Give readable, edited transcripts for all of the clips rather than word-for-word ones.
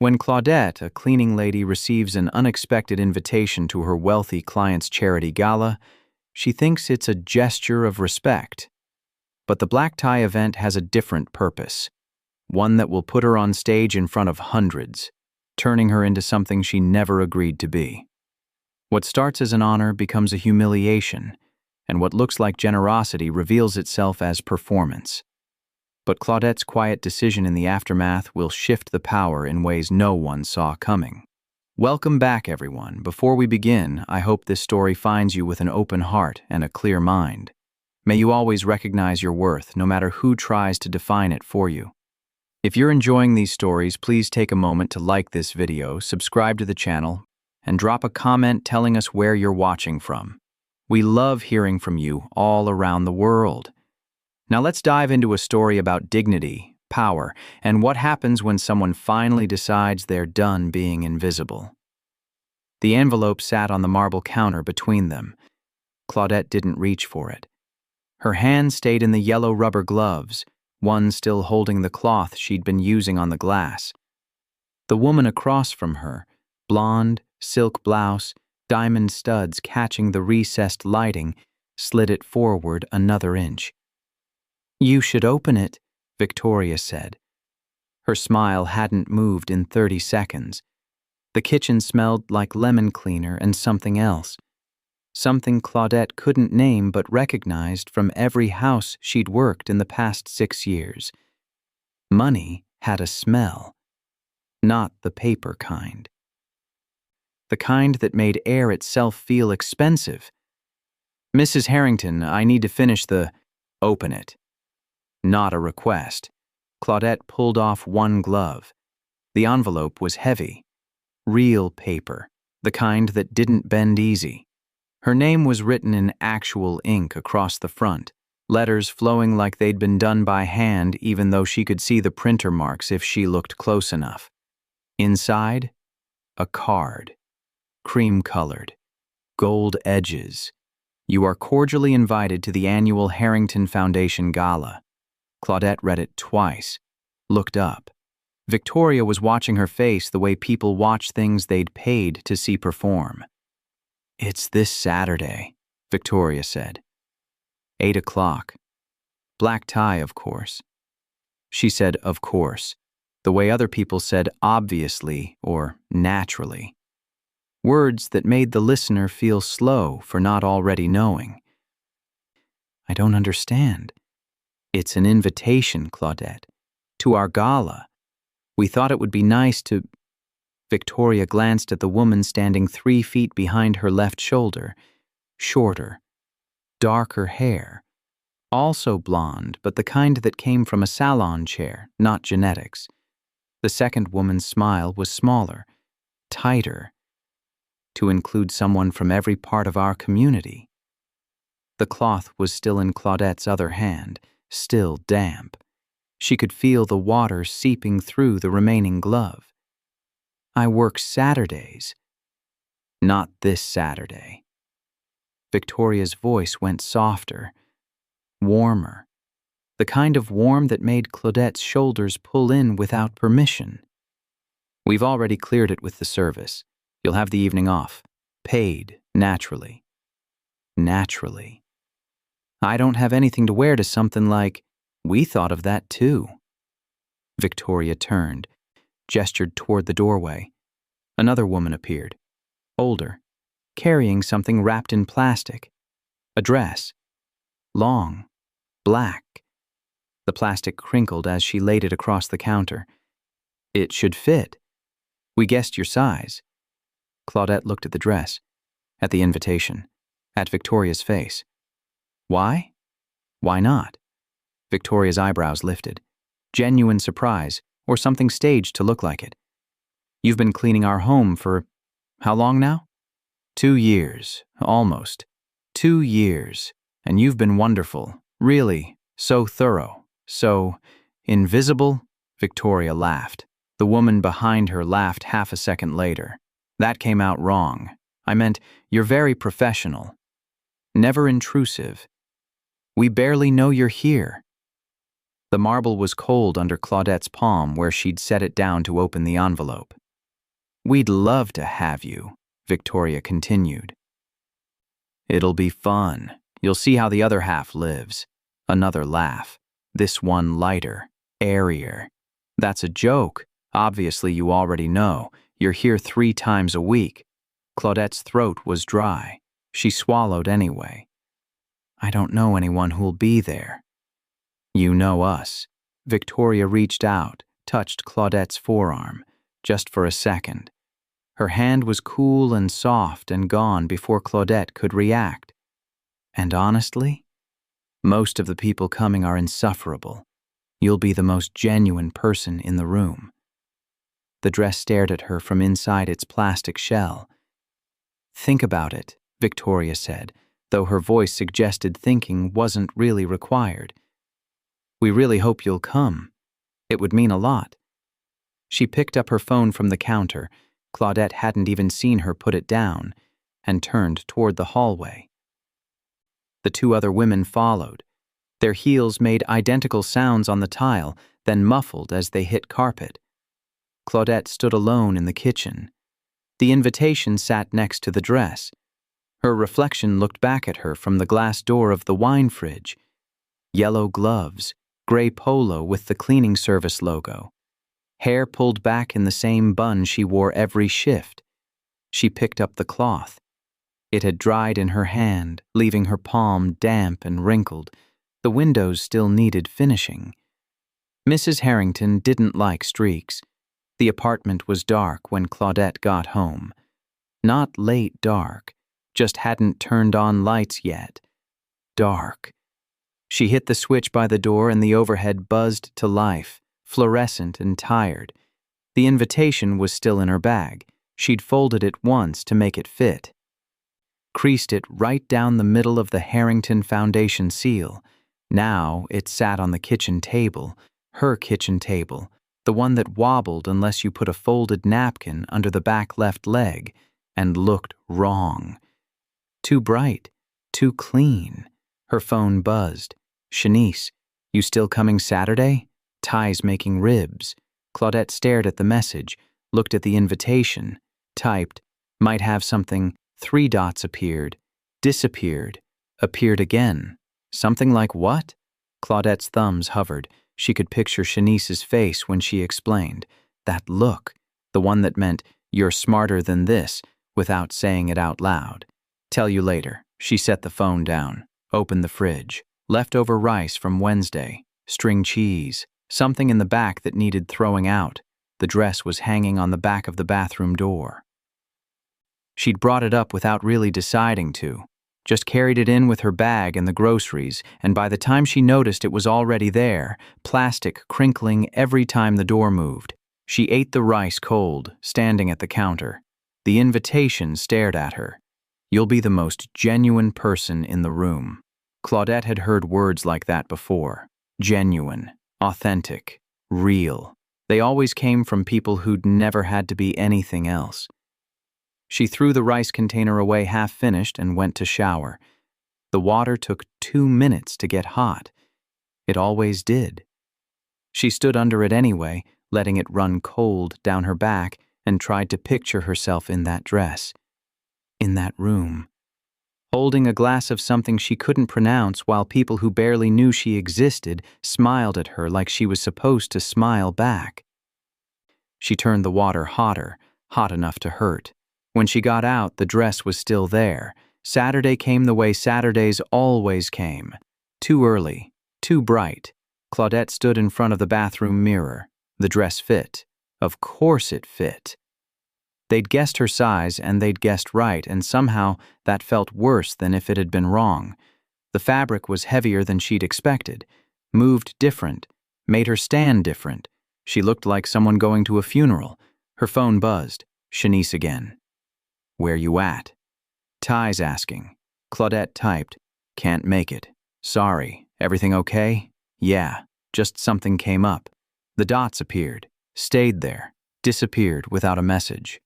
When Claudette, a cleaning lady, receives an unexpected invitation to her wealthy client's charity gala, she thinks it's a gesture of respect. But the black tie event has a different purpose, one that will put her on stage in front of hundreds, turning her into something she never agreed to be. What starts as an honor becomes a humiliation, and what looks like generosity reveals itself as performance. But Claudette's quiet decision in the aftermath will shift the power in ways no one saw coming. Welcome back, everyone. Before we begin, I hope this story finds you with an open heart and a clear mind. May you always recognize your worth, no matter who tries to define it for you. If you're enjoying these stories, please take a moment to like this video, subscribe to the channel, and drop a comment telling us where you're watching from. We love hearing from you all around the world. Now let's dive into a story about dignity, power, and what happens when someone finally decides they're done being invisible. The envelope sat on the marble counter between them. Claudette didn't reach for it. Her hand stayed in the yellow rubber gloves, one still holding the cloth she'd been using on the glass. The woman across from her, blonde, silk blouse, diamond studs catching the recessed lighting, slid it forward another inch. "You should open it," Victoria said. Her smile hadn't moved in 30 seconds. The kitchen smelled like lemon cleaner and something else. Something Claudette couldn't name but recognized from every house she'd worked in the past 6 years. Money had a smell. Not the paper kind. The kind that made air itself feel expensive. "Mrs. Harrington, I need to finish the..." "Open it." Not a request. Claudette pulled off one glove. The envelope was heavy. Real paper, the kind that didn't bend easy. Her name was written in actual ink across the front, letters flowing like they'd been done by hand even though she could see the printer marks if she looked close enough. Inside, a card. Cream-colored. Gold edges. "You are cordially invited to the annual Harrington Foundation Gala." Claudette read it twice, looked up. Victoria was watching her face the way people watch things they'd paid to see perform. "It's this Saturday," Victoria said. 8 o'clock. Black tie, of course. She said, "of course," the way other people said obviously or naturally. Words that made the listener feel slow for not already knowing. "I don't understand." "It's an invitation, Claudette, to our gala. We thought it would be nice to..." Victoria glanced at the woman standing 3 feet behind her left shoulder. Shorter, darker hair. Also blonde, but the kind that came from a salon chair, not genetics. The second woman's smile was smaller, tighter. "To include someone from every part of our community." The cloth was still in Claudette's other hand. Still damp. She could feel the water seeping through the remaining glove. "I work Saturdays." "Not this Saturday." Victoria's voice went softer, warmer, the kind of warm that made Claudette's shoulders pull in without permission. "We've already cleared it with the service. You'll have the evening off. Paid, naturally." Naturally. "I don't have anything to wear to something like..." "We thought of that too." Victoria turned, gestured toward the doorway. Another woman appeared, older, carrying something wrapped in plastic. A dress. Long. Black. The plastic crinkled as she laid it across the counter. "It should fit. We guessed your size." Claudette looked at the dress, at the invitation, at Victoria's face. "Why? Why not?" Victoria's eyebrows lifted. Genuine surprise, or something staged to look like it. "You've been cleaning our home for... how long now?" 2 years, almost. 2 years, and you've been wonderful, really, so thorough, so... invisible?" Victoria laughed. The woman behind her laughed half a second later. "That came out wrong. I meant, you're very professional. Never intrusive. We barely know you're here." The marble was cold under Claudette's palm where she'd set it down to open the envelope. "We'd love to have you," Victoria continued. "It'll be fun. You'll see how the other half lives." Another laugh. This one lighter, airier. "That's a joke. Obviously you already know. You're here 3 times a week." Claudette's throat was dry. She swallowed anyway. "I don't know anyone who'll be there." "You know us." Victoria reached out, touched Claudette's forearm, just for a second. Her hand was cool and soft and gone before Claudette could react. "And honestly, most of the people coming are insufferable. You'll be the most genuine person in the room." The dress stared at her from inside its plastic shell. "Think about it," Victoria said, though her voice suggested thinking wasn't really required. "We really hope you'll come. It would mean a lot." She picked up her phone from the counter. Claudette hadn't even seen her put it down, and turned toward the hallway. The 2 other women followed. Their heels made identical sounds on the tile, then muffled as they hit carpet. Claudette stood alone in the kitchen. The invitation sat next to the dress. Her reflection looked back at her from the glass door of the wine fridge. Yellow gloves, gray polo with the cleaning service logo. Hair pulled back in the same bun she wore every shift. She picked up the cloth. It had dried in her hand, leaving her palm damp and wrinkled. The windows still needed finishing. Mrs. Harrington didn't like streaks. The apartment was dark when Claudette got home. Not late dark, just hadn't turned on lights yet. Dark. She hit the switch by the door and the overhead buzzed to life, fluorescent and tired. The invitation was still in her bag. She'd folded it once to make it fit. Creased it right down the middle of the Harrington Foundation seal. Now it sat on the kitchen table, her kitchen table, the one that wobbled unless you put a folded napkin under the back left leg, and looked wrong. Too bright, too clean. Her phone buzzed. "Shanice, you still coming Saturday? Ty's making ribs." Claudette stared at the message, looked at the invitation, typed, "Might have something." 3 dots appeared, disappeared, appeared again. Something like what? Claudette's thumbs hovered. She could picture Shanice's face when she explained. That look, the one that meant, "You're smarter than this," without saying it out loud. "Tell you later." She set the phone down, opened the fridge. Leftover rice from Wednesday, string cheese, something in the back that needed throwing out. The dress was hanging on the back of the bathroom door. She'd brought it up without really deciding to, just carried it in with her bag and the groceries, and by the time she noticed it was already there, plastic crinkling every time the door moved. She ate the rice cold, standing at the counter. The invitation stared at her. "You'll be the most genuine person in the room." Claudette had heard words like that before. Genuine, authentic, real. They always came from people who'd never had to be anything else. She threw the rice container away half-finished and went to shower. The water took 2 minutes to get hot. It always did. She stood under it anyway, letting it run cold down her back, and tried to picture herself in that dress. In that room. Holding a glass of something she couldn't pronounce while people who barely knew she existed smiled at her like she was supposed to smile back. She turned the water hotter, hot enough to hurt. When she got out, the dress was still there. Saturday came the way Saturdays always came. Too early, too bright. Claudette stood in front of the bathroom mirror. The dress fit. Of course it fit. They'd guessed her size and they'd guessed right, and somehow that felt worse than if it had been wrong. The fabric was heavier than she'd expected, moved different, made her stand different. She looked like someone going to a funeral. Her phone buzzed. Shanice again. "Where you at?" "Ty's asking." Claudette typed, "Can't make it. Sorry. Everything okay?" "Yeah. Just something came up." The dots appeared, stayed there, disappeared without a message.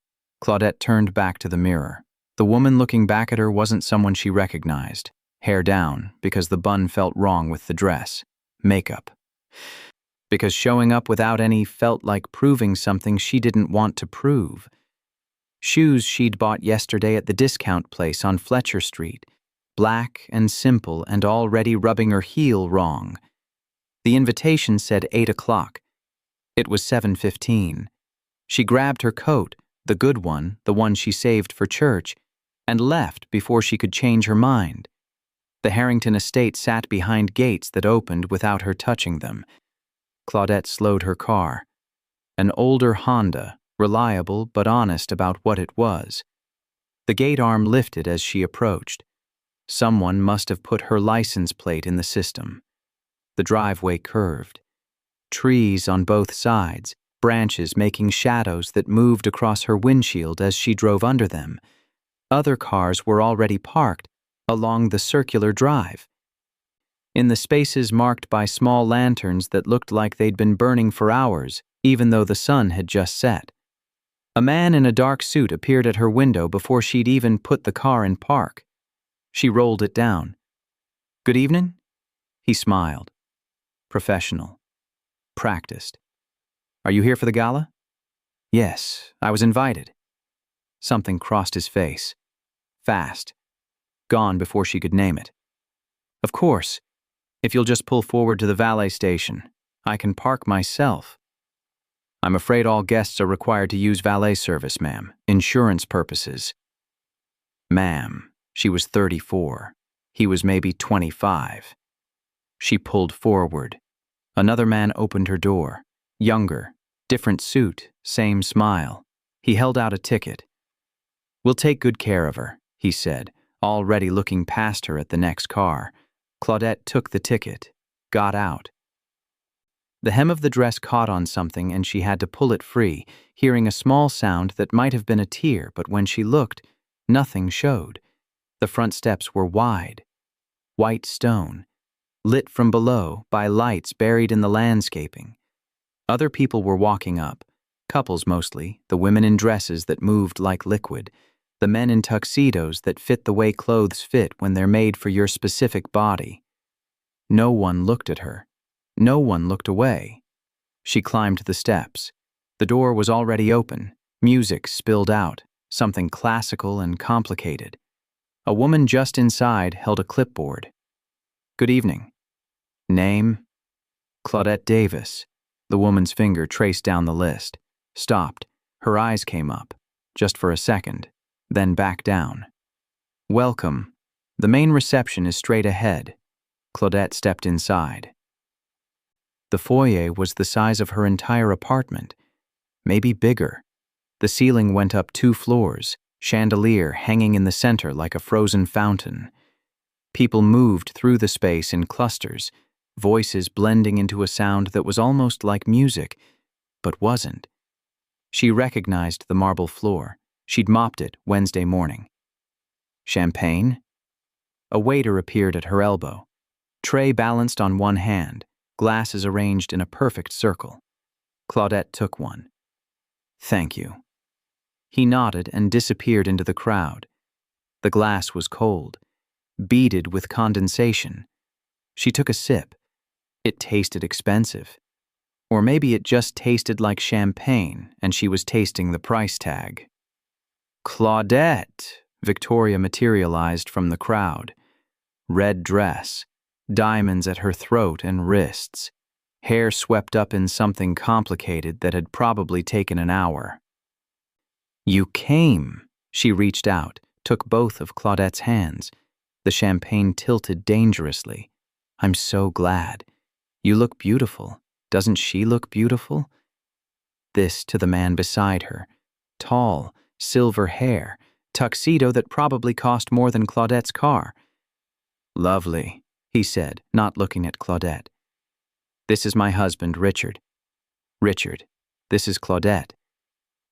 Claudette turned back to the mirror. The woman looking back at her wasn't someone she recognized. Hair down, because the bun felt wrong with the dress. Makeup. Because showing up without any felt like proving something she didn't want to prove. Shoes she'd bought yesterday at the discount place on Fletcher Street, black and simple and already rubbing her heel wrong. The invitation said 8 o'clock. It was 7:15. She grabbed her coat, the good one, the one she saved for church, and left before she could change her mind. The Harrington estate sat behind gates that opened without her touching them. Claudette slowed her car. An older Honda, reliable but honest about what it was. The gate arm lifted as she approached. Someone must have put her license plate in the system. The driveway curved. Trees on both sides, branches making shadows that moved across her windshield as she drove under them. Other cars were already parked along the circular drive, in the spaces marked by small lanterns that looked like they'd been burning for hours, even though the sun had just set. A man in a dark suit appeared at her window before she'd even put the car in park. She rolled it down. "Good evening?" He smiled. Professional. Practiced. "Are you here for the gala?" "Yes, I was invited." Something crossed his face. Fast. Gone before she could name it. "Of course. If you'll just pull forward to the valet station, I can park myself." "I'm afraid all guests are required to use valet service, ma'am. Insurance purposes." Ma'am. She was 34. He was maybe 25. She pulled forward. Another man opened her door. Younger, different suit, same smile. He held out a ticket. "We'll take good care of her," he said, already looking past her at the next car. Claudette took the ticket, got out. The hem of the dress caught on something and she had to pull it free, hearing a small sound that might have been a tear, but when she looked, nothing showed. The front steps were wide. White stone, lit from below by lights buried in the landscaping. Other people were walking up, couples mostly, the women in dresses that moved like liquid, the men in tuxedos that fit the way clothes fit when they're made for your specific body. No one looked at her. No one looked away. She climbed the steps. The door was already open. Music spilled out, something classical and complicated. A woman just inside held a clipboard. "Good evening." "Name?" "Claudette Davis." The woman's finger traced down the list. Stopped. Her eyes came up, just for a second, then back down. "Welcome. The main reception is straight ahead." Claudette stepped inside. The foyer was the size of her entire apartment, maybe bigger. The ceiling went up 2 floors, chandelier hanging in the center like a frozen fountain. People moved through the space in clusters, voices blending into a sound that was almost like music, but wasn't. She recognized the marble floor. She'd mopped it Wednesday morning. "Champagne?" A waiter appeared at her elbow. Tray balanced on one hand, glasses arranged in a perfect circle. Claudette took one. "Thank you." He nodded and disappeared into the crowd. The glass was cold, beaded with condensation. She took a sip. It tasted expensive. Or maybe it just tasted like champagne and she was tasting the price tag. "Claudette!" Victoria materialized from the crowd. Red dress, diamonds at her throat and wrists, hair swept up in something complicated that had probably taken an hour. "You came." She reached out, took both of Claudette's hands. The champagne tilted dangerously. "I'm so glad. You look beautiful. Doesn't she look beautiful?" This to the man beside her. Tall, silver hair, tuxedo that probably cost more than Claudette's car. "Lovely," he said, not looking at Claudette. "This is my husband, Richard." "Richard, this is Claudette.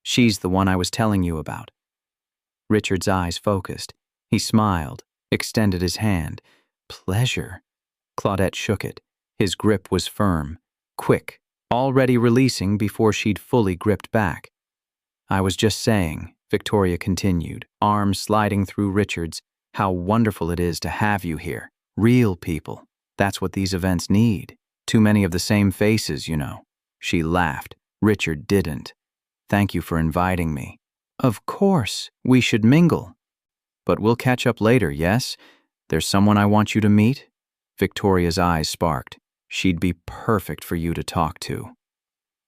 She's the one I was telling you about." Richard's eyes focused. He smiled, extended his hand. "Pleasure." Claudette shook it. His grip was firm, quick, already releasing before she'd fully gripped back. "I was just saying," Victoria continued, arms sliding through Richard's, "how wonderful it is to have you here. Real people. That's what these events need." Too many of the same faces, you know. She laughed. Richard didn't. Thank you for inviting me. Of course, we should mingle. But we'll catch up later, yes? There's someone I want you to meet? Victoria's eyes sparked. She'd be perfect for you to talk to.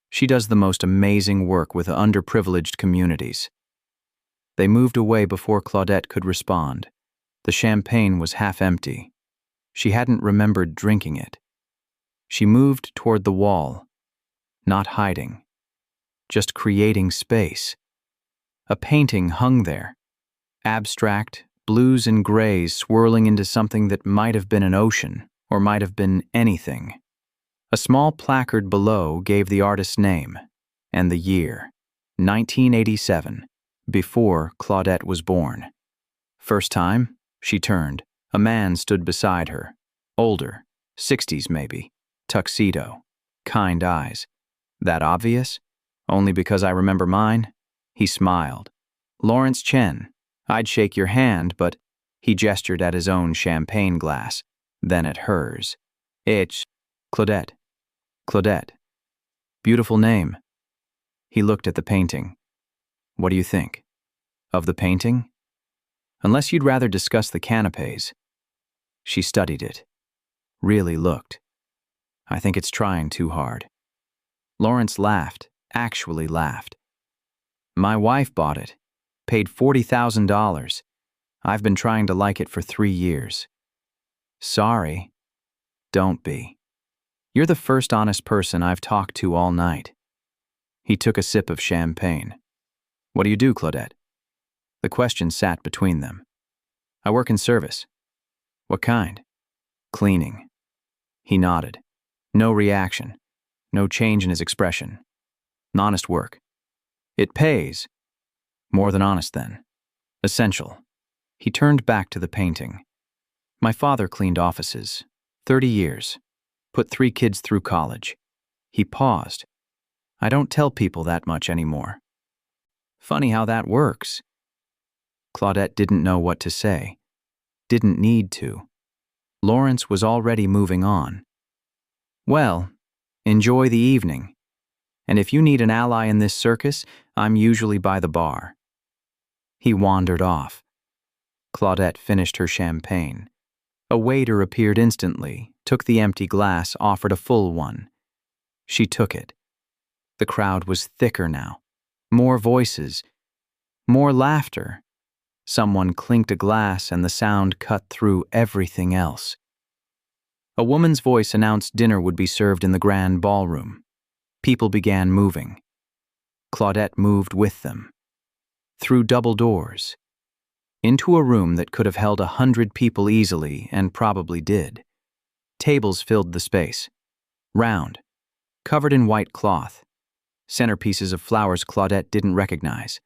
She does the most amazing work with underprivileged communities. They moved away before Claudette could respond. The champagne was half empty. She hadn't remembered drinking it. She moved toward the wall, not hiding, just creating space. A painting hung there, abstract, blues and grays swirling into something that might have been an ocean or might have been anything. A small placard below gave the artist's name and the year, 1987, before Claudette was born. First time, she turned. A man stood beside her, older, 60s maybe, tuxedo, kind eyes. That obvious? Only because I remember mine? He smiled. Lawrence Chen. I'd shake your hand, but he gestured at his own champagne glass, then at hers. It's Claudette. Claudette. Beautiful name. He looked at the painting. What do you think? Of the painting? Unless you'd rather discuss the canapes. She studied it. Really looked. I think it's trying too hard. Lawrence laughed, actually laughed. My wife bought it. Paid $40,000. I've been trying to like it for 3 years. Sorry. Don't be. You're the first honest person I've talked to all night. He took a sip of champagne. What do you do, Claudette? The question sat between them. I work in service. What kind? Cleaning. He nodded. No reaction. No change in his expression. Honest work. It pays. More than honest, then. Essential. He turned back to the painting. My father cleaned offices. 30 years. Put 3 kids through college. He paused. I don't tell people that much anymore. Funny how that works. Claudette didn't know what to say. Didn't need to. Lawrence was already moving on. Well, enjoy the evening. And if you need an ally in this circus, I'm usually by the bar. He wandered off. Claudette finished her champagne. A waiter appeared instantly, took the empty glass, offered a full one. She took it. The crowd was thicker now. More voices. More laughter. Someone clinked a glass and the sound cut through everything else. A woman's voice announced dinner would be served in the grand ballroom. People began moving. Claudette moved with them. Through double doors. Into a room that could have held 100 people easily, and probably did. Tables filled the space. Round. Covered in white cloth. Centerpieces of flowers Claudette didn't recognize.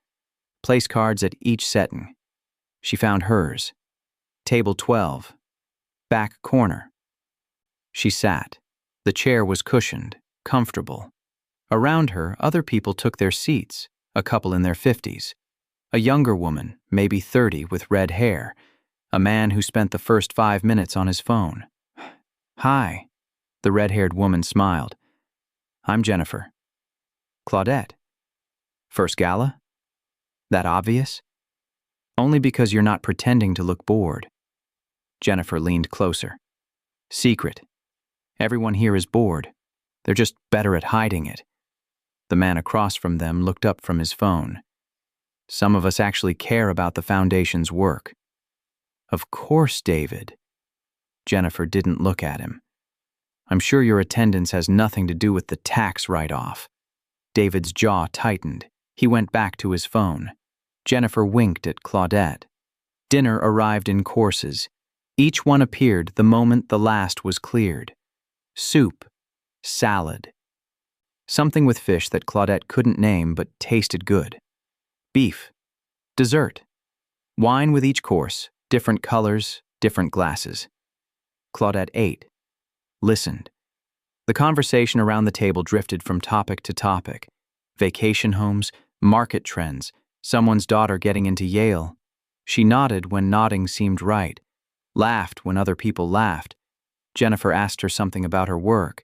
Place cards at each setting. She found hers. Table 12. Back corner. She sat. The chair was cushioned, comfortable. Around her, other people took their seats, a couple in their 50s. A younger woman, maybe 30, with red hair. A man who spent the first 5 minutes on his phone. Hi. The red-haired woman smiled. I'm Jennifer. Claudette. First gala? That obvious? Only because you're not pretending to look bored. Jennifer leaned closer. Secret. Everyone here is bored. They're just better at hiding it. The man across from them looked up from his phone. Some of us actually care about the foundation's work. Of course, David. Jennifer didn't look at him. I'm sure your attendance has nothing to do with the tax write-off. David's jaw tightened. He went back to his phone. Jennifer winked at Claudette. Dinner arrived in courses. Each one appeared the moment the last was cleared. Soup. Salad. Something with fish that Claudette couldn't name but tasted good. Beef. Dessert. Wine with each course, different colors, different glasses. Claudette ate. Listened. The conversation around the table drifted from topic to topic. Vacation homes, market trends, someone's daughter getting into Yale. She nodded when nodding seemed right, laughed when other people laughed. Jennifer asked her something about her work.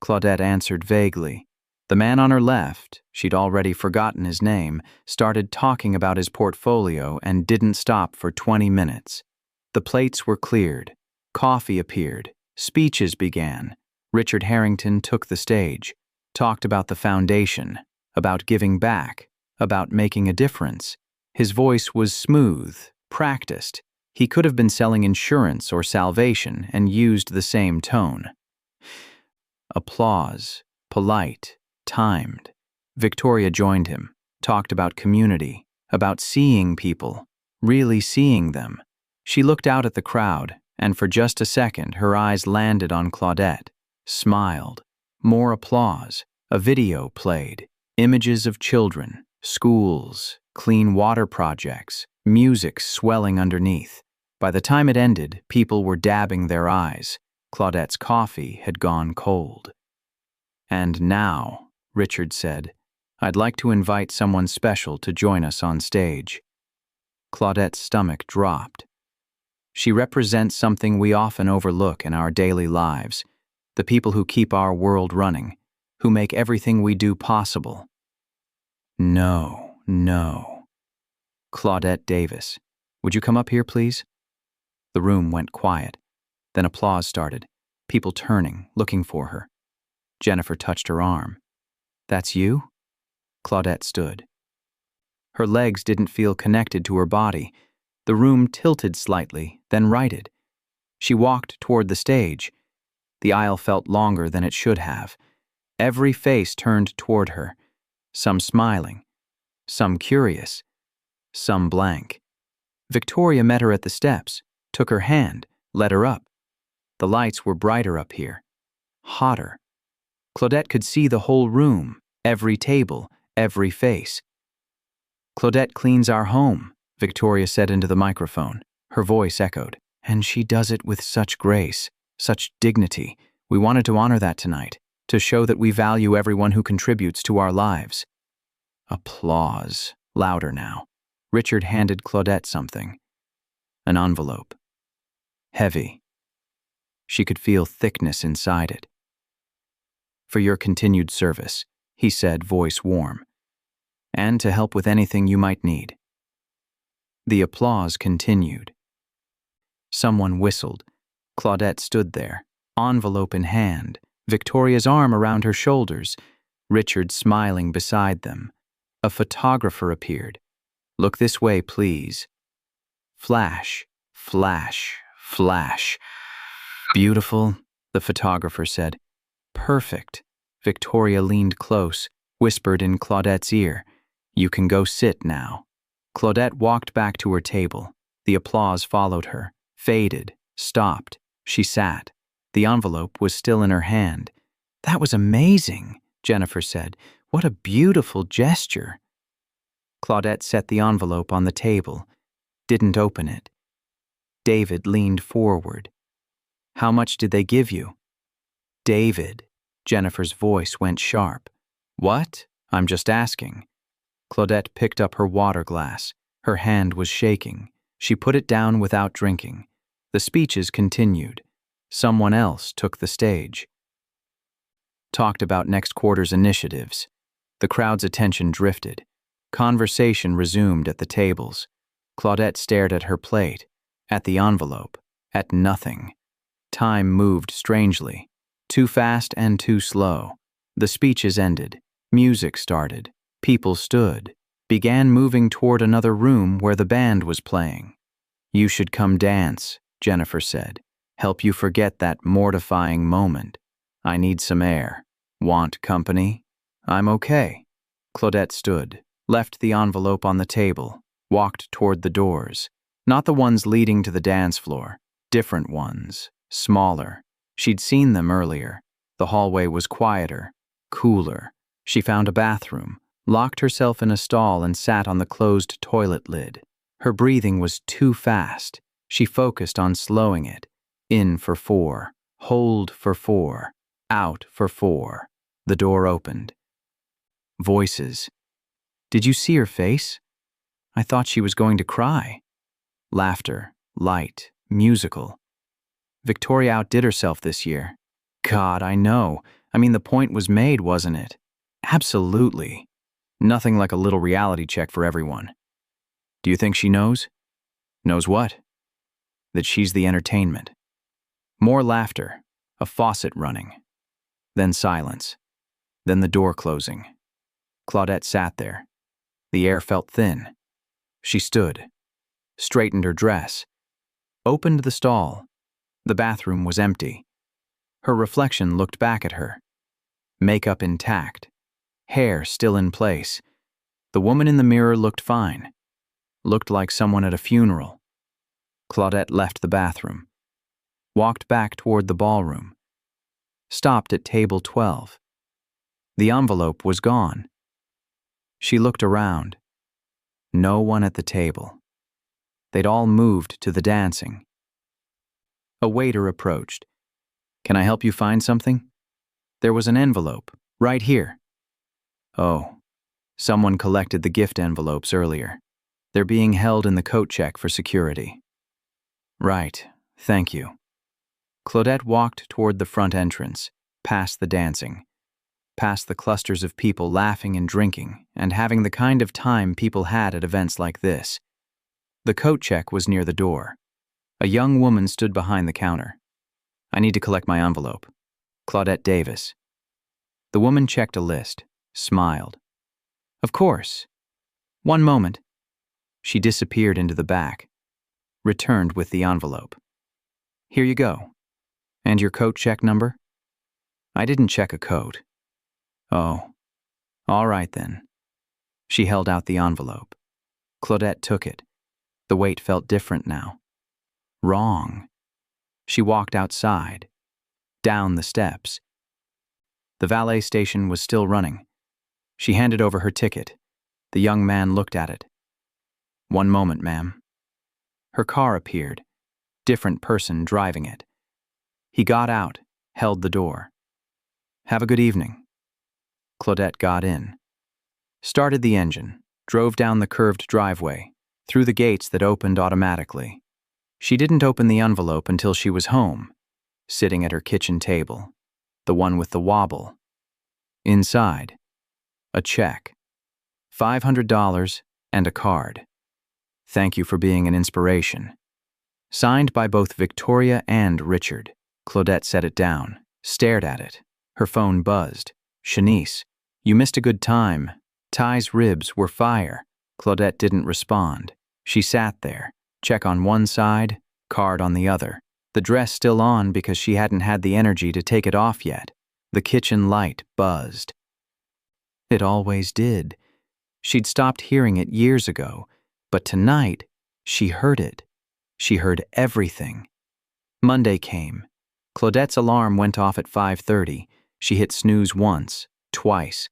Claudette answered vaguely. The man on her left, she'd already forgotten his name, started talking about his portfolio and didn't stop for 20 minutes. The plates were cleared. Coffee appeared. Speeches began. Richard Harrington took the stage, talked about the foundation, about giving back, about making a difference. His voice was smooth, practiced. He could have been selling insurance or salvation and used the same tone. Applause, polite, timed. Victoria joined him, talked about community, about seeing people, really seeing them. She looked out at the crowd, and for just a second her eyes landed on Claudette, smiled. More applause. A video played. Images of children, schools, clean water projects, music swelling underneath. By the time it ended, people were dabbing their eyes. Claudette's coffee had gone cold. "And now," Richard said, "I'd like to invite someone special to join us on stage." Claudette's stomach dropped. She represents something we often overlook in our daily lives, the people who keep our world running, who make everything we do possible. No. Claudette Davis, would you come up here, please? The room went quiet. Then applause started, people turning, looking for her. Jennifer touched her arm. "That's you?" Claudette stood. Her legs didn't feel connected to her body. The room tilted slightly, then righted. She walked toward the stage. The aisle felt longer than it should have. Every face turned toward her, some smiling, some curious, some blank. Victoria met her at the steps, took her hand, led her up. The lights were brighter up here, hotter. Claudette could see the whole room, every table, every face. "Claudette cleans our home," Victoria said into the microphone. Her voice echoed. "And she does it with such grace, such dignity. We wanted to honor that tonight, to show that we value everyone who contributes to our lives." Applause, louder now. Richard handed Claudette something. An envelope. Heavy. She could feel thickness inside it. "For your continued service," he said, voice warm. "And to help with anything you might need." The applause continued. Someone whistled. Claudette stood there, envelope in hand, Victoria's arm around her shoulders, Richard smiling beside them. A photographer appeared. "Look this way, please." Flash, flash, flash. "Beautiful," the photographer said. "Perfect." Victoria leaned close, whispered in Claudette's ear, "You can go sit now." Claudette walked back to her table. The applause followed her, faded, stopped. She sat. The envelope was still in her hand. "That was amazing," Jennifer said. "What a beautiful gesture." Claudette set the envelope on the table, didn't open it. David leaned forward. "How much did they give you?" "David," Jennifer's voice went sharp. "What? I'm just asking." Claudette picked up her water glass. Her hand was shaking. She put it down without drinking. The speeches continued. Someone else took the stage. Talked about next quarter's initiatives. The crowd's attention drifted. Conversation resumed at the tables. Claudette stared at her plate, at the envelope, at nothing. Time moved strangely, too fast and too slow. The speeches ended. Music started. People stood, began moving toward another room where the band was playing. "You should come dance," Jennifer said. "Help you forget that mortifying moment. I need some air. Want company?" "I'm okay." Claudette stood, left the envelope on the table, walked toward the doors. Not the ones leading to the dance floor, different ones, smaller. She'd seen them earlier. The hallway was quieter, cooler. She found a bathroom, locked herself in a stall and sat on the closed toilet lid. Her breathing was too fast. She focused on slowing it. In for 4, hold for 4, out for 4. The door opened. Voices. "Did you see her face? I thought she was going to cry." Laughter, light, musical. "Victoria outdid herself this year." "God, I know. I mean, the point was made, wasn't it? Absolutely. Nothing like a little reality check for everyone. Do you think she knows? Knows what? That she's the entertainment. More laughter, a faucet running. Then silence. Then the door closing. Claudette sat there. The air felt thin. She stood, straightened her dress, opened the stall. The bathroom was empty. Her reflection looked back at her. Makeup intact. Hair still in place. The woman in the mirror looked fine. Looked like someone at a funeral. Claudette left the bathroom. Walked back toward the ballroom. Stopped at table 12. The envelope was gone. She looked around. No one at the table. They'd all moved to the dancing. A waiter approached. Can I help you find something? There was an envelope, right here. Oh, someone collected the gift envelopes earlier. They're being held in the coat check for security. Right, thank you. Claudette walked toward the front entrance, past the dancing, past the clusters of people laughing and drinking and having the kind of time people had at events like this. The coat check was near the door. A young woman stood behind the counter. I need to collect my envelope. Claudette Davis. The woman checked a list, smiled. Of course. One moment. She disappeared into the back, returned with the envelope. Here you go. And your coat check number? I didn't check a coat. Oh, all right then. She held out the envelope. Claudette took it. The weight felt different now. Wrong. She walked outside, down the steps. The valet station was still running. She handed over her ticket. The young man looked at it. One moment, ma'am. Her car appeared, different person driving it. He got out, held the door. Have a good evening. Claudette got in, started the engine, drove down the curved driveway, through the gates that opened automatically. She didn't open the envelope until she was home, sitting at her kitchen table, the one with the wobble. Inside, a check, $500 and a card. Thank you for being an inspiration. Signed by both Victoria and Richard. Claudette set it down, stared at it. Her phone buzzed. Shanice, you missed a good time. Ty's ribs were fire. Claudette didn't respond. She sat there, check on one side, card on the other. The dress still on because she hadn't had the energy to take it off yet. The kitchen light buzzed. It always did. She'd stopped hearing it years ago, but tonight, she heard it. She heard everything. Monday came. Claudette's alarm went off at 5:30. She hit snooze once, twice.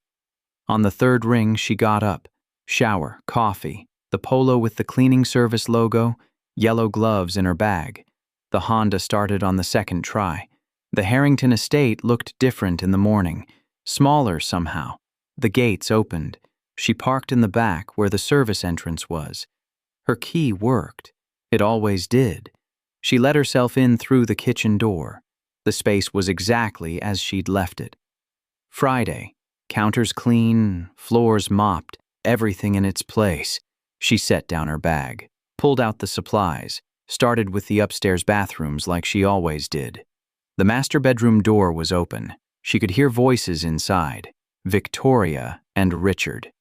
On the third ring, she got up. Shower, coffee, the polo with the cleaning service logo, yellow gloves in her bag. The Honda started on the second try. The Harrington estate looked different in the morning, smaller somehow. The gates opened. She parked in the back where the service entrance was. Her key worked. It always did. She let herself in through the kitchen door. The space was exactly as she'd left it. Friday, counters clean, floors mopped, everything in its place. She set down her bag, pulled out the supplies, started with the upstairs bathrooms like she always did. The master bedroom door was open. She could hear voices inside, Victoria and Richard.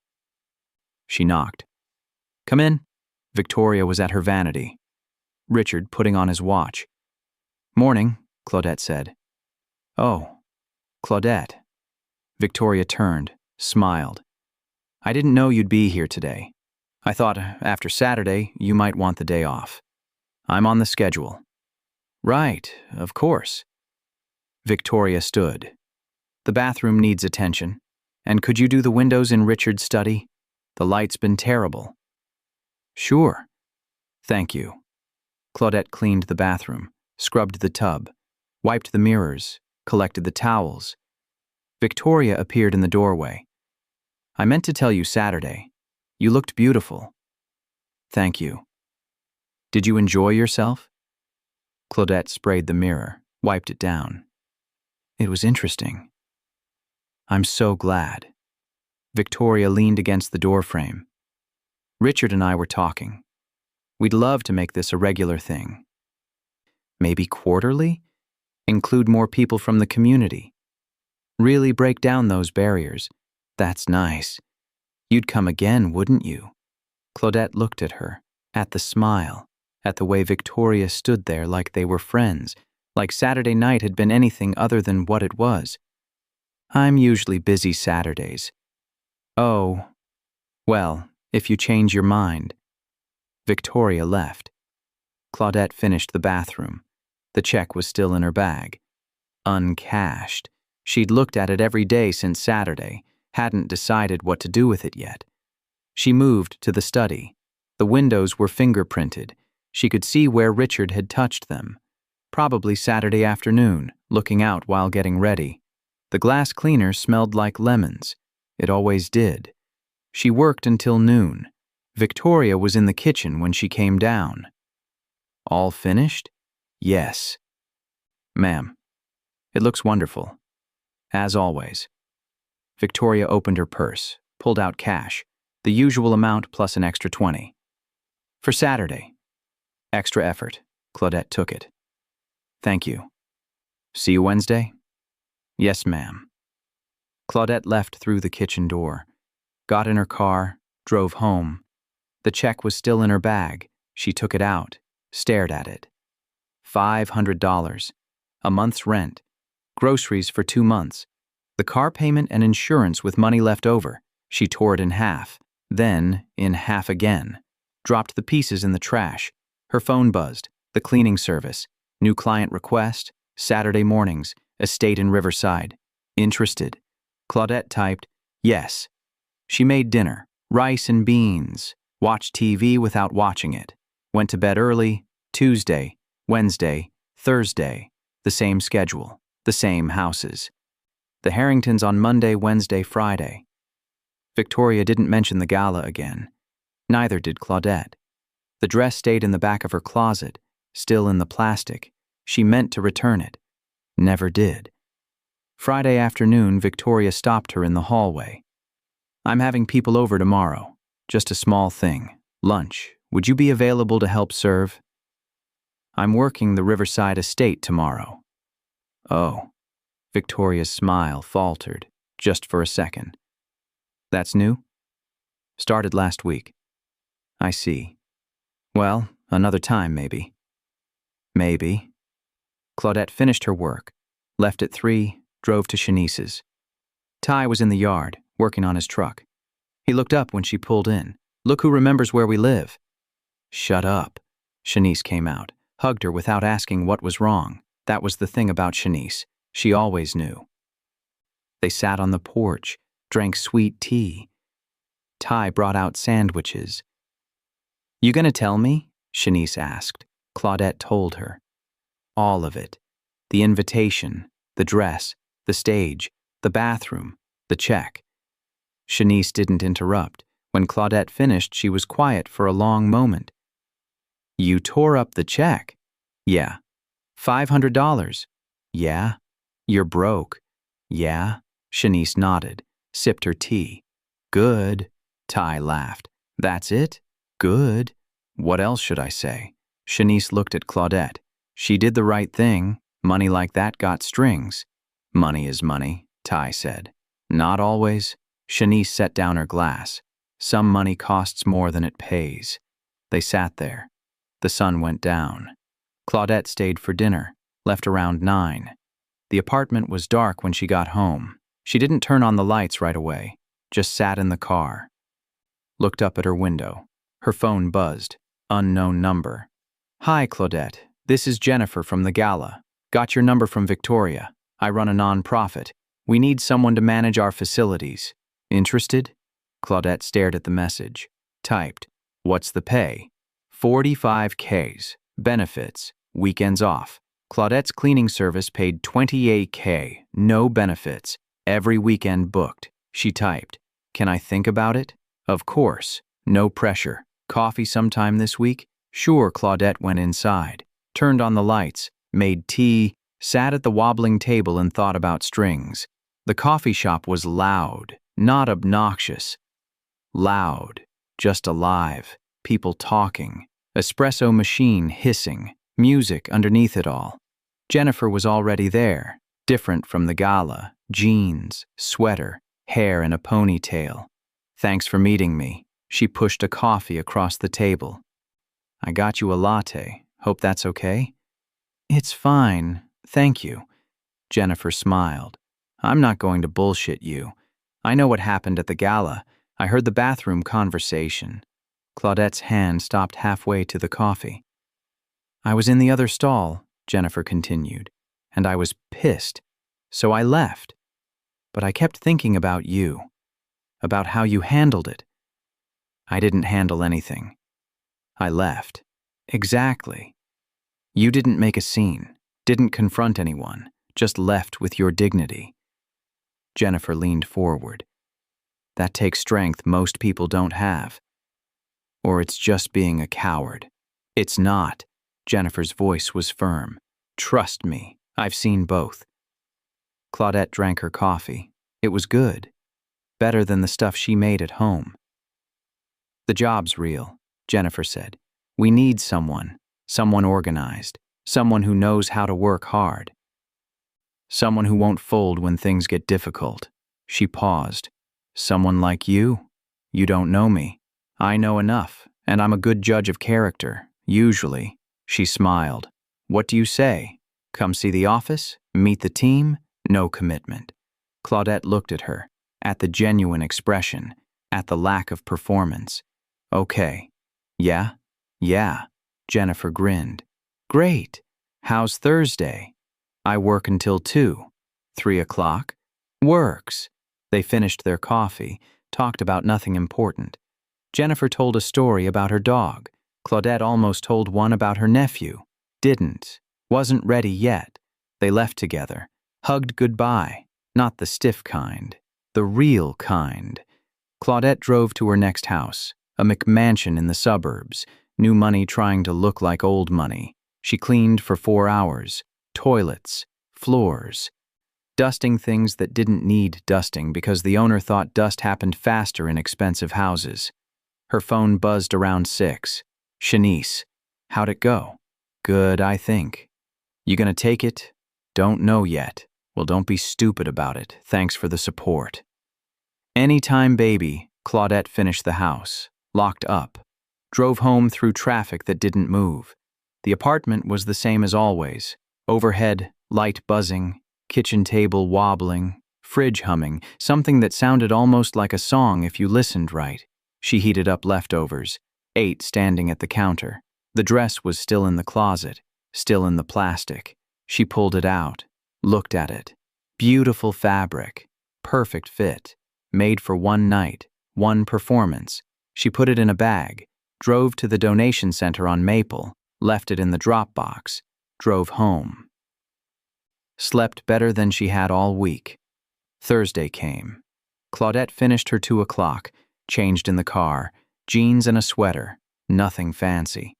She knocked. Come in. Victoria was at her vanity. Richard putting on his watch. Morning, Claudette said. Oh, Claudette. Victoria turned, smiled. I didn't know you'd be here today. I thought after Saturday you might want the day off. I'm on the schedule. Right, of course. Victoria stood. The bathroom needs attention. And could you do the windows in Richard's study? The light's been terrible. Sure. Thank you. Claudette cleaned the bathroom, scrubbed the tub, wiped the mirrors, collected the towels. Victoria appeared in the doorway. I meant to tell you Saturday. You looked beautiful. Thank you. Did you enjoy yourself? Claudette sprayed the mirror, wiped it down. It was interesting. I'm so glad. Victoria leaned against the doorframe. Richard and I were talking. We'd love to make this a regular thing. Maybe quarterly? Include more people from the community. Really break down those barriers. That's nice. You'd come again, wouldn't you? Claudette looked at her, at the smile, at the way Victoria stood there like they were friends, like Saturday night had been anything other than what it was. I'm usually busy Saturdays. Oh, well, if you change your mind. Victoria left. Claudette finished the bathroom. The check was still in her bag. Uncashed. She'd looked at it every day since Saturday, hadn't decided what to do with it yet. She moved to the study. The windows were fingerprinted. She could see where Richard had touched them. Probably Saturday afternoon, looking out while getting ready. The glass cleaner smelled like lemons. It always did. She worked until noon. Victoria was in the kitchen when she came down. All finished? Yes. Ma'am, it looks wonderful. As always. Victoria opened her purse, pulled out cash, the usual amount plus an extra 20. For Saturday. Extra effort. Claudette took it. Thank you. See you Wednesday? Yes, ma'am. Claudette left through the kitchen door, got in her car, drove home. The check was still in her bag. She took it out, stared at it. $500. A month's rent. Groceries for 2 months. The car payment and insurance with money left over. She tore it in half, then in half again. Dropped the pieces in the trash. Her phone buzzed. The cleaning service. New client request. Saturday mornings. Estate in Riverside. Interested. Claudette typed, yes. She made dinner. Rice and beans. Watched TV without watching it. Went to bed early. Tuesday, Wednesday, Thursday. The same schedule. The same houses. The Harringtons on Monday, Wednesday, Friday. Victoria didn't mention the gala again. Neither did Claudette. The dress stayed in the back of her closet, still in the plastic. She meant to return it. Never did. Friday afternoon, Victoria stopped her in the hallway. I'm having people over tomorrow. Just a small thing. Lunch. Would you be available to help serve? I'm working the Riverside estate tomorrow. Oh. Victoria's smile faltered, just for a second. That's new? Started last week. I see. Well, another time, maybe. Maybe. Claudette finished her work, left at 3, drove to Shanice's. Ty was in the yard, working on his truck. He looked up when she pulled in. Look who remembers where we live. Shut up. Shanice came out, hugged her without asking what was wrong. That was the thing about Shanice. She always knew. They sat on the porch, drank sweet tea. Ty brought out sandwiches. You gonna tell me? Shanice asked. Claudette told her. All of it. The invitation, the dress, the stage, the bathroom, the check. Shanice didn't interrupt. When Claudette finished, she was quiet for a long moment. You tore up the check? Yeah. $500? Yeah. You're broke. Yeah. Shanice nodded, sipped her tea. Good. Ty laughed. That's it? Good. What else should I say? Shanice looked at Claudette. She did the right thing. Money like that got strings. Money is money, Ty said. Not always. Shanice set down her glass. Some money costs more than it pays. They sat there. The sun went down. Claudette stayed for dinner, left around 9. The apartment was dark when she got home. She didn't turn on the lights right away, just sat in the car. Looked up at her window. Her phone buzzed. Unknown number. Hi, Claudette. This is Jennifer from the gala. Got your number from Victoria. I run a non-profit. We need someone to manage our facilities. Interested? Claudette stared at the message. Typed. What's the pay? 45 Ks. Benefits. Weekends off. Claudette's cleaning service paid 28 K. No benefits. Every weekend booked. She typed. Can I think about it? Of course. No pressure. Coffee sometime this week? Sure. Claudette went inside, turned on the lights, made tea, sat at the wobbling table and thought about strings. The coffee shop was loud, not obnoxious. Loud, just alive, people talking, espresso machine hissing, music underneath it all. Jennifer was already there, different from the gala, jeans, sweater, hair in a ponytail. "Thanks for meeting me." She pushed a coffee across the table. "I got you a latte. Hope that's okay?" "It's fine, thank you." Jennifer smiled. "I'm not going to bullshit you. I know what happened at the gala. I heard the bathroom conversation." Claudette's hand stopped halfway to the coffee. "I was in the other stall," Jennifer continued, "and I was pissed, so I left. But I kept thinking about you, about how you handled it." "I didn't handle anything. I left." "Exactly. You didn't make a scene, didn't confront anyone, just left with your dignity." Jennifer leaned forward. "That takes strength most people don't have. Or it's just being a coward." "It's not." Jennifer's voice was firm. "Trust me, I've seen both." Claudette drank her coffee. It was good. Better than the stuff she made at home. "The job's real," Jennifer said. "We need someone organized, someone who knows how to work hard. Someone who won't fold when things get difficult." She paused. "Someone like you? You don't know me. I know enough, and I'm a good judge of character, usually." She smiled. "What do you say? Come see the office? Meet the team? No commitment." Claudette looked at her, at the genuine expression, at the lack of performance. "Okay. Yeah? Yeah." Jennifer grinned. "Great. How's Thursday?" "I work until 2. 3 o'clock? Works." They finished their coffee, talked about nothing important. Jennifer told a story about her dog. Claudette almost told one about her nephew. Didn't. Wasn't ready yet. They left together. Hugged goodbye. Not the stiff kind. The real kind. Claudette drove to her next house, a McMansion in the suburbs, new money trying to look like old money. She cleaned for 4 hours. Toilets, floors, dusting things that didn't need dusting because the owner thought dust happened faster in expensive houses. Her phone buzzed around 6. "Shanice, how'd it go?" "Good, I think." "You gonna take it?" "Don't know yet." "Well, don't be stupid about it. Thanks for the support." "Anytime, baby." Claudette finished the house, locked up, drove home through traffic that didn't move. The apartment was the same as always. Overhead, light buzzing, kitchen table wobbling, fridge humming, something that sounded almost like a song if you listened right. She heated up leftovers, ate standing at the counter. The dress was still in the closet, still in the plastic. She pulled it out, looked at it. Beautiful fabric, perfect fit, made for one night, one performance. She put it in a bag, drove to the donation center on Maple, left it in the drop box, drove home. Slept better than she had all week. Thursday came. Claudette finished her 2 o'clock, changed in the car, jeans and a sweater, nothing fancy.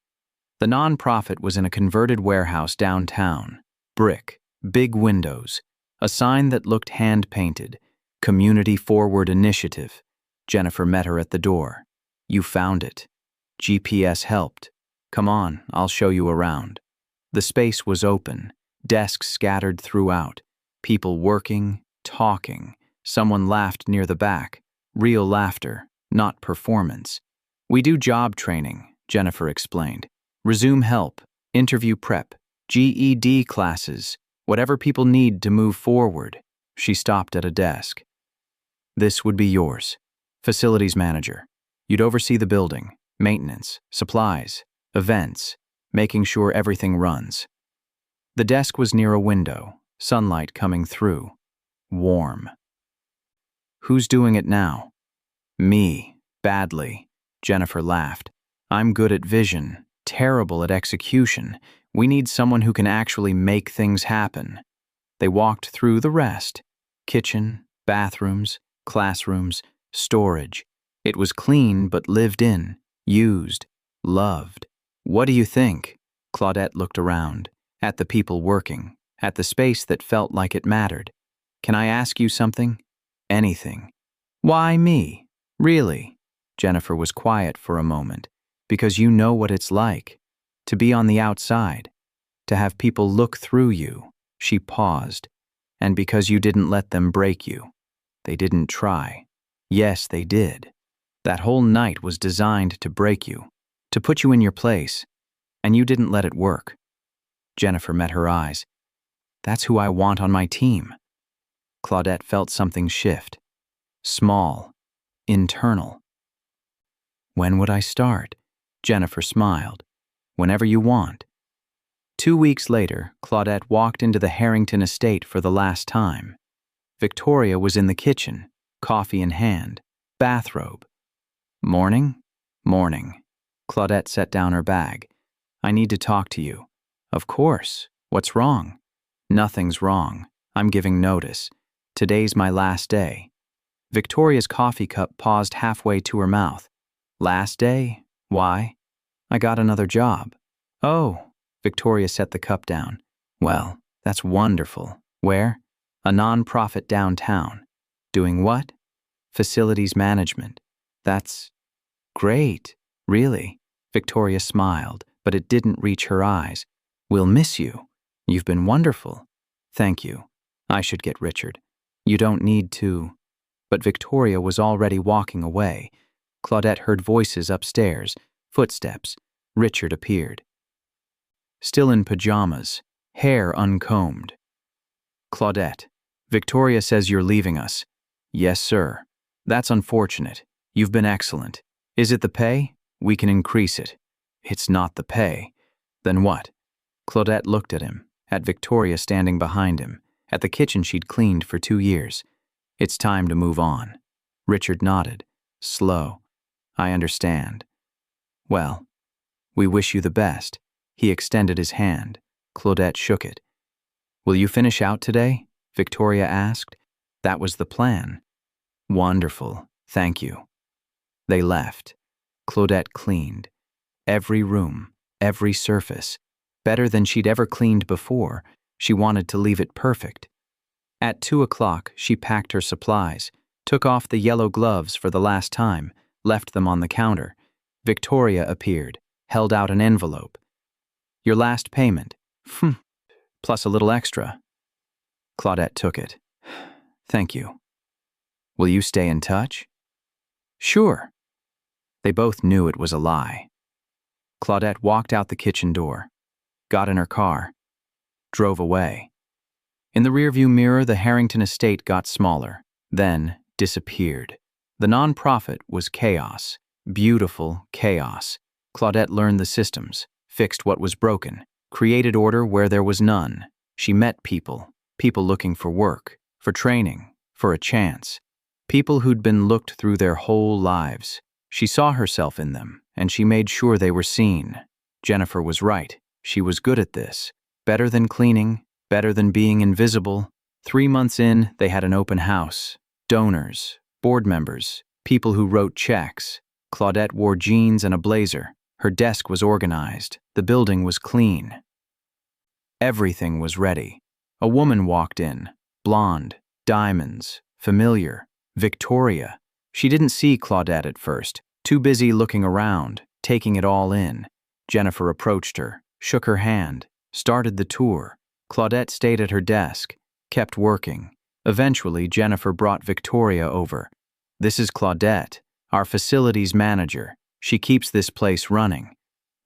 The nonprofit was in a converted warehouse downtown. Brick, big windows, a sign that looked hand-painted, Community Forward Initiative. Jennifer met her at the door. "You found it. GPS helped. Come on, I'll show you around." The space was open, desks scattered throughout, people working, talking. Someone laughed near the back, real laughter, not performance. "We do job training," Jennifer explained. "Resume help, interview prep, GED classes, whatever people need to move forward." She stopped at a desk. "This would be yours. Facilities manager. You'd oversee the building, maintenance, supplies, events, making sure everything runs." The desk was near a window, sunlight coming through. Warm. "Who's doing it now?" "Me, badly." Jennifer laughed. "I'm good at vision, terrible at execution. We need someone who can actually make things happen." They walked through the rest. Kitchen, bathrooms, classrooms, storage. It was clean but lived in, used, loved. "What do you think?" Claudette looked around, at the people working, at the space that felt like it mattered. Can I ask you something? Anything. Why me? Really? Jennifer was quiet for a moment. Because you know what it's like. To be on the outside. To have people look through you. She paused. And because you didn't let them break you. They didn't try. Yes, they did. That whole night was designed to break you. To put you in your place. And you didn't let it work. Jennifer met her eyes. That's who I want on my team. Claudette felt something shift. Small. Internal. When would I start? Jennifer smiled. Whenever you want. 2 weeks later, Claudette walked into the Harrington estate for the last time. Victoria was in the kitchen, coffee in hand, bathrobe. Morning? Morning. Claudette set down her bag. I need to talk to you. Of course. What's wrong? Nothing's wrong. I'm giving notice. Today's my last day. Victoria's coffee cup paused halfway to her mouth. Last day? Why? I got another job. Oh, Victoria set the cup down. Well, that's wonderful. Where? A non-profit downtown. Doing what? Facilities management. That's great. Really? Victoria smiled, but it didn't reach her eyes. We'll miss you. You've been wonderful. Thank you. I should get Richard. You don't need to. But Victoria was already walking away. Claudette heard voices upstairs, footsteps. Richard appeared. Still in pajamas, hair uncombed. Claudette, Victoria says you're leaving us. Yes, sir. That's unfortunate. You've been excellent. Is it the pay? We can increase it. It's not the pay. Then what? Claudette looked at him, at Victoria standing behind him, at the kitchen she'd cleaned for 2 years. It's time to move on. Richard nodded, slow. I understand. Well, we wish you the best. He extended his hand. Claudette shook it. Will you finish out today? Victoria asked. That was the plan. Wonderful. Thank you. They left. Claudette cleaned. Every room, every surface. Better than she'd ever cleaned before. She wanted to leave it perfect. At 2 o'clock, she packed her supplies, took off the yellow gloves for the last time, left them on the counter. Victoria appeared, held out an envelope. Your last payment. Plus a little extra. Claudette took it. Thank you. Will you stay in touch? Sure. They both knew it was a lie. Claudette walked out the kitchen door, got in her car, drove away. In the rearview mirror, the Harrington estate got smaller, then disappeared. The non-profit was chaos, beautiful chaos. Claudette learned the systems, fixed what was broken, created order where there was none. She met people looking for work, for training, for a chance. People who'd been looked through their whole lives. She saw herself in them, and she made sure they were seen. Jennifer was right. She was good at this. Better than cleaning, better than being invisible. 3 months in, they had an open house. Donors, board members, people who wrote checks. Claudette wore jeans and a blazer. Her desk was organized. The building was clean. Everything was ready. A woman walked in. Blonde, diamonds, familiar. Victoria. She didn't see Claudette at first. Too busy looking around, taking it all in. Jennifer approached her, shook her hand, started the tour. Claudette stayed at her desk, kept working. Eventually, Jennifer brought Victoria over. This is Claudette, our facilities manager. She keeps this place running.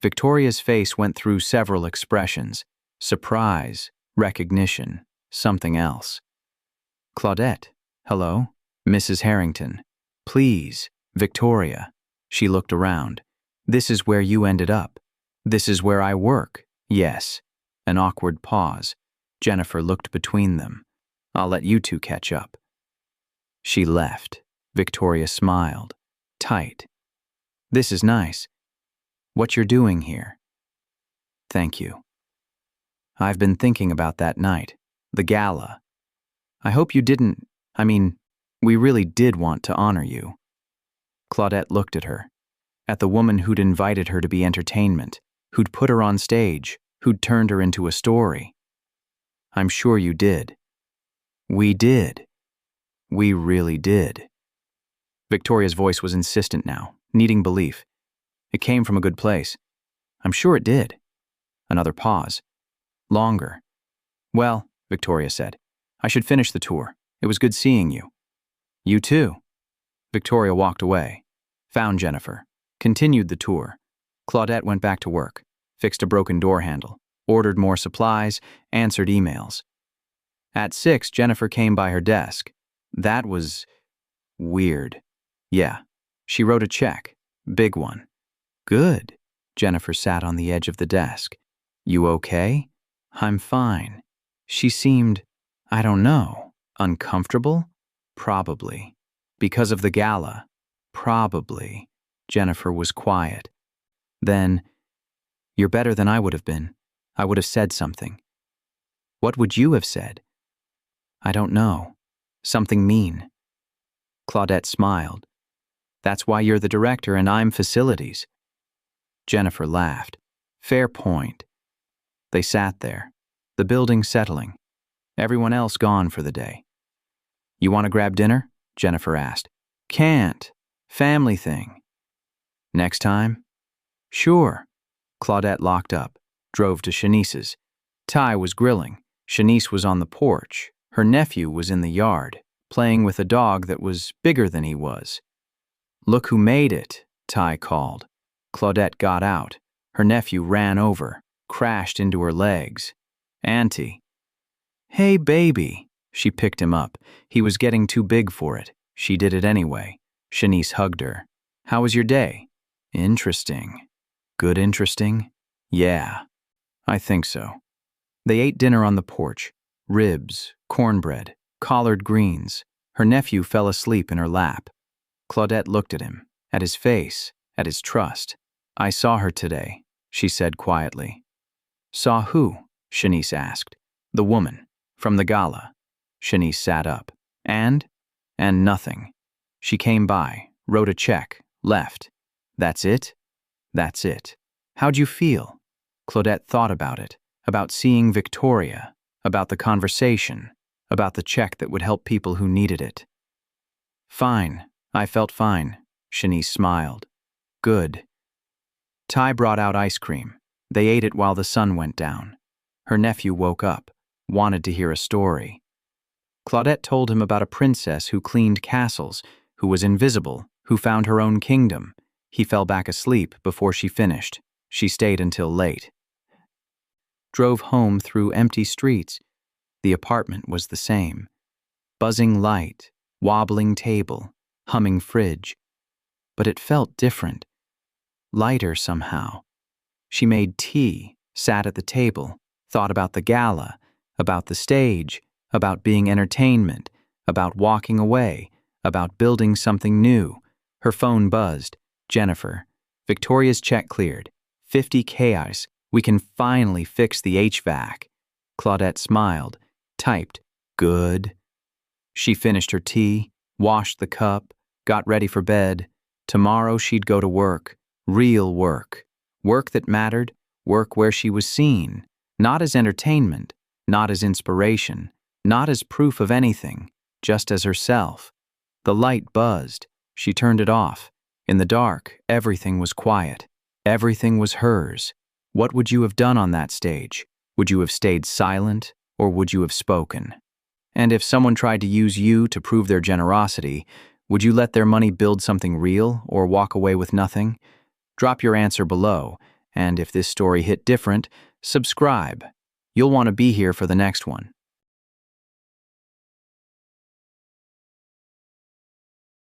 Victoria's face went through several expressions. Surprise, recognition, something else. Claudette, hello? Mrs. Harrington. Please, Victoria. She looked around. This is where you ended up. This is where I work. Yes. An awkward pause. Jennifer looked between them. I'll let you two catch up. She left. Victoria smiled. Tight. This is nice. What you're doing here. Thank you. I've been thinking about that night. The gala. I hope you didn't, we really did want to honor you. Claudette looked at her. At the woman who'd invited her to be entertainment, who'd put her on stage, who'd turned her into a story. I'm sure you did. We did. We really did. Victoria's voice was insistent now, needing belief. It came from a good place. I'm sure it did. Another pause. Longer. Well, Victoria said, I should finish the tour. It was good seeing you. You too. Victoria walked away, found Jennifer, continued the tour. Claudette went back to work, fixed a broken door handle, ordered more supplies, answered emails. At 6, Jennifer came by her desk. That was weird. Yeah, she wrote a check, big one. Good. Jennifer sat on the edge of the desk. You okay? I'm fine. She seemed, I don't know, uncomfortable? Probably. Because of the gala? Probably. Jennifer was quiet. Then, you're better than I would have been. I would have said something. What would you have said? I don't know. Something mean. Claudette smiled. That's why you're the director and I'm facilities. Jennifer laughed. Fair point. They sat there, the building settling, everyone else gone for the day. You want to grab dinner? Jennifer asked. Can't. Family thing. Next time? Sure. Claudette locked up, drove to Shanice's. Ty was grilling. Shanice was on the porch. Her nephew was in the yard, playing with a dog that was bigger than he was. Look who made it, Ty called. Claudette got out. Her nephew ran over, crashed into her legs. Auntie. Hey, baby. She picked him up. He was getting too big for it. She did it anyway. Shanice hugged her. How was your day? Interesting. Good interesting? Yeah, I think so. They ate dinner on the porch. Ribs, cornbread, collard greens. Her nephew fell asleep in her lap. Claudette looked at him, at his face, at his trust. I saw her today, she said quietly. Saw who? Shanice asked. The woman, from the gala. Shanice sat up. And nothing. She came by, wrote a check, left. That's it? That's it. How'd you feel? Claudette thought about it, about seeing Victoria, about the conversation, about the check that would help people who needed it. Fine. I felt fine. Shanice smiled. Good. Ty brought out ice cream. They ate it while the sun went down. Her nephew woke up, wanted to hear a story. Claudette told him about a princess who cleaned castles, who was invisible, who found her own kingdom. He fell back asleep before she finished. She stayed until late. Drove home through empty streets. The apartment was the same. Buzzing light, wobbling table, humming fridge. But it felt different. Lighter somehow. She made tea, sat at the table, thought about the gala, about the stage, about being entertainment, about walking away, about building something new. Her phone buzzed. Jennifer. Victoria's check cleared. 50 KIs. We can finally fix the HVAC. Claudette smiled, typed, good. She finished her tea, washed the cup, got ready for bed. Tomorrow she'd go to work. Real work. Work that mattered, work where she was seen. Not as entertainment, not as inspiration, not as proof of anything, just as herself. The light buzzed. She turned it off. In the dark, everything was quiet. Everything was hers. What would you have done on that stage? Would you have stayed silent, or would you have spoken? And if someone tried to use you to prove their generosity, would you let their money build something real, or walk away with nothing? Drop your answer below, and if this story hit different, subscribe. You'll want to be here for the next one.